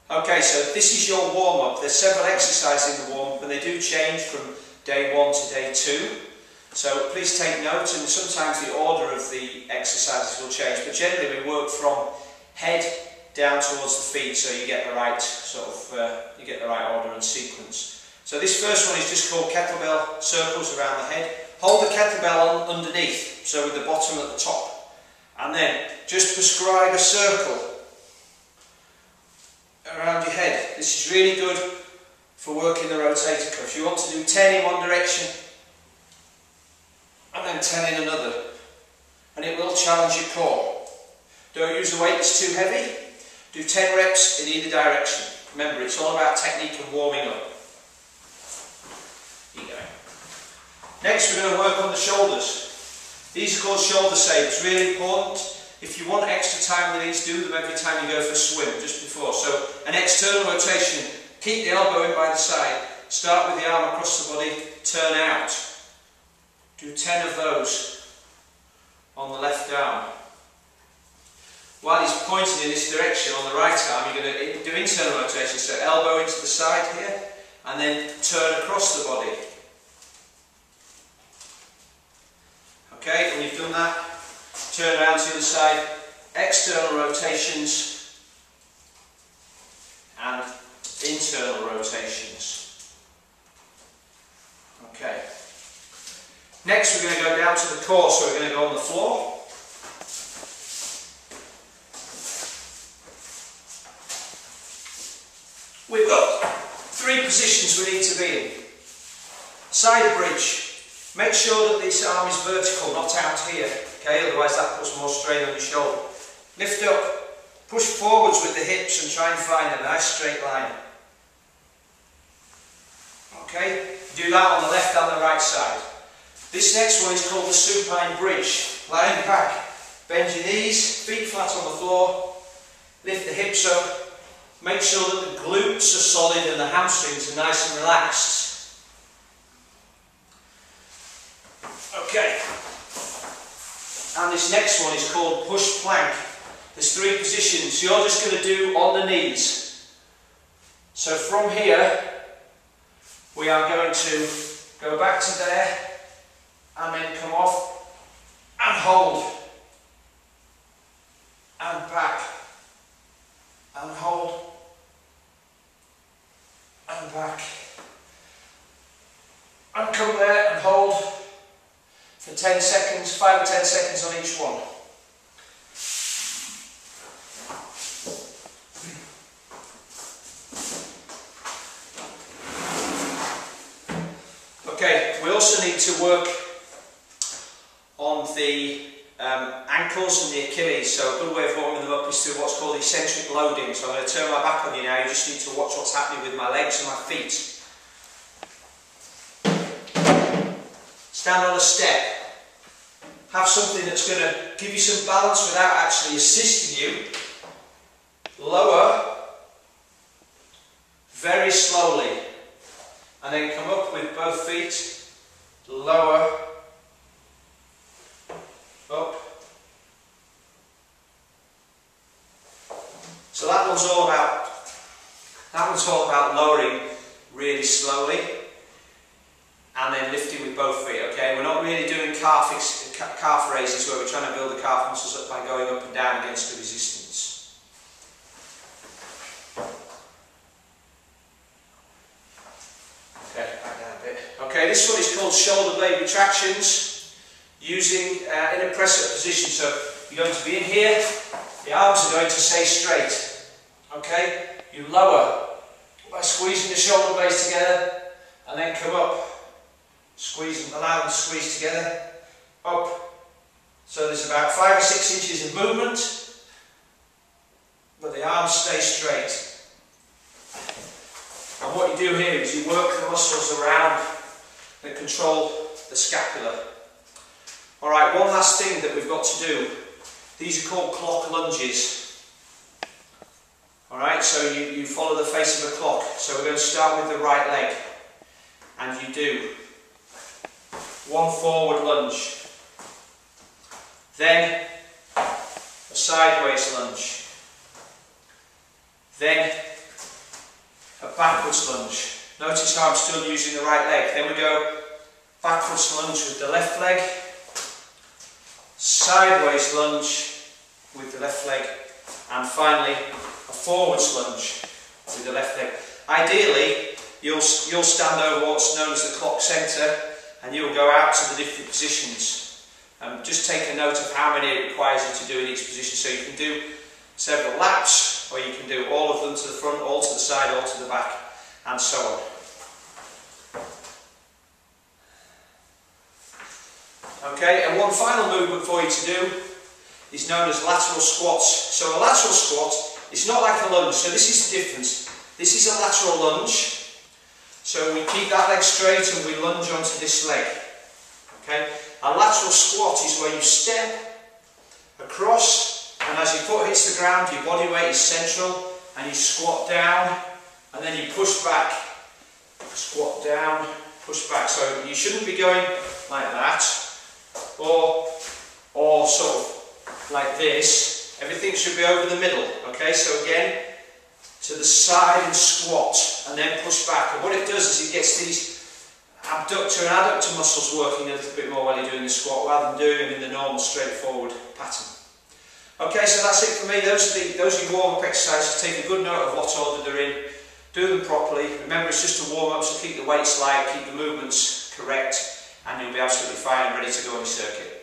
Okay, so this is your warm-up. There's several exercises in the warm-up and they do change from day 1 to day 2. So please take note, and sometimes the order of the exercises will change, but generally we work from head down towards the feet, so you get the right you get the right order and sequence. So this first one is just called kettlebell circles around the head. Hold the kettlebell underneath, so with the bottom at the top, and then just prescribe a circle around your head. This is really good for working the rotator cuff. You want to do 10 in one direction and then 10 in another, and it will challenge your core. Don't use a weight that's too heavy. Do 10 reps in either direction. Remember, it's all about technique and warming up. Keep going. Next we're going to work on the shoulders. These are called shoulder sabres, really important. If you want extra time with these, do them every time you go for a swim, just before. So an external rotation, keep the elbow in by the side, start with the arm across the body, turn out. Do 10 of those on the left arm. While he's pointing in this direction on the right arm, you're going to do internal rotation, so elbow into the side here, and then turn across the body. Okay, when you've done that, turn around to the other side, external rotations and internal rotations. Okay. Next we're going to go down to the core, so we're going to go on the floor. We've got 3 positions we need to be in. Side bridge. Make sure that this arm is vertical, not out here. Okay, otherwise that puts more strain on your shoulder. Lift up, push forwards with the hips and try and find a nice straight line. Okay, do that on the left and the right side. This next one is called the supine bridge. Lying back, bend your knees, feet flat on the floor, lift the hips up, make sure that the glutes are solid and the hamstrings are nice and relaxed. Okay. And this next one is called push plank. There's 3 positions. You're just going to do on the knees. So from here, we are going to go back to there, and then come off, and hold, and back, and hold, and back, and come there and hold for 10 seconds, 5 or 10 seconds on each one. Okay, we also need to work on the ankles and the Achilles, so a good way of warming them up is through what's called eccentric loading. So I'm going to turn my back on you now, you just need to watch what's happening with my legs and my feet. Stand on a step. Have something that's going to give you some balance without actually assisting you. Lower, very slowly, and then come up with both feet, lower, up. So that one's all about lowering really slowly and then lifting with both feet. Okay, we're not really doing calf raises where we're trying to build the calf muscles up by going up and down against the resistance. Okay, back down a bit. Okay, this one is called shoulder blade retractions, using in a press-up position. So you're going to be in here, the arms are going to stay straight. Okay, you lower by squeezing the shoulder blades together, and then come up, squeeze them, allow them to squeeze together, up. So there's about 5 or 6 inches of movement, but the arms stay straight. And what you do here is you work the muscles around that control the scapula. Alright, one last thing that we've got to do. These are called clock lunges. Alright, so you follow the face of a clock. So we're going to start with the right leg. And you do 1 forward lunge. Then a sideways lunge. Then backwards lunge. Notice how I'm still using the right leg. Then we go backwards lunge with the left leg, sideways lunge with the left leg, and finally a forwards lunge with the left leg. Ideally, you'll stand over what's known as the clock centre, and you'll go out to the different positions. Just take a note of how many it requires you to do in each position. So you can do several laps, or you can do all of them to the front, all to the side, all to the back, and so on. Okay, and one final movement for you to do is known as lateral squats. So a lateral squat is not like a lunge, so this is the difference. This is a lateral lunge, so we keep that leg straight and we lunge onto this leg. Okay, a lateral squat is where you step across, and as your foot hits the ground, your body weight is central, and you squat down, and then you push back, squat down, push back. So you shouldn't be going like that, or sort of like this. Everything should be over the middle. Okay, so again, to the side and squat, and then push back. And what it does is it gets these abductor and adductor muscles working a little bit more while you're doing the squat, rather than doing them in the normal straightforward pattern. Okay, so that's it for me. Those are your warm-up exercises. Take a good note of what order they're in. Do them properly. Remember, it's just a warm-up, so keep the weights light, keep the movements correct, and you'll be absolutely fine and ready to go on your circuit.